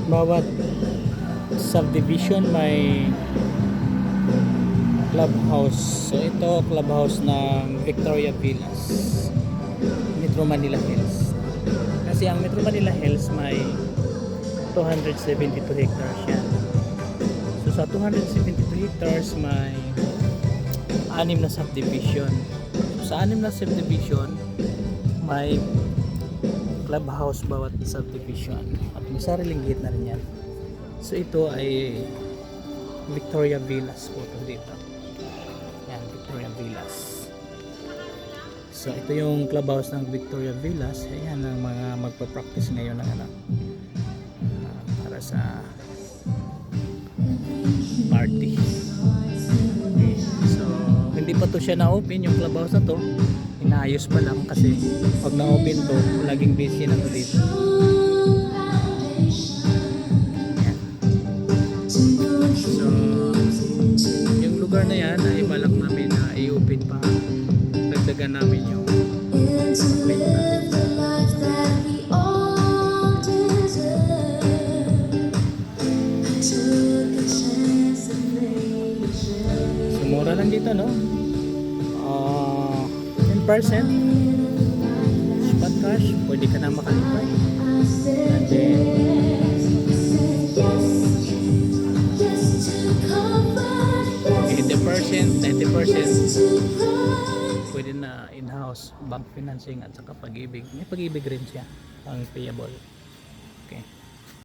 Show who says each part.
Speaker 1: Bawat subdivision may clubhouse. So ito clubhouse ng Victoria Villas, Metro Manila Hills. Kasi ang Metro Manila Hills may 272 hectares yan. So sa 272 hectares may 6 na subdivision. So sa 6 na subdivision may clubhouse bawat subdivision at may sariling gate na rin yan. So ito ay Victoria Villas po ito dito. Yan, Victoria Villas. So ito yung clubhouse ng Victoria Villas. Ayan ang mga magpa-practice ngayon ng para sa party. Okay. So hindi pa to siya na-open yung clubhouse na to. Inaayos pa lang kasi pag na-open to laging busy na to dito. Yan. So yung lugar na yan ay balak namin na i-open pa, dagdagan namin yung benta. So mura lang dito, no? 10% spot cash, pwede ka na makalipay. And then 80%, 90% pwede na in-house bank financing at saka pag-ibig. May pag-ibig rin siya ang payable. Okay.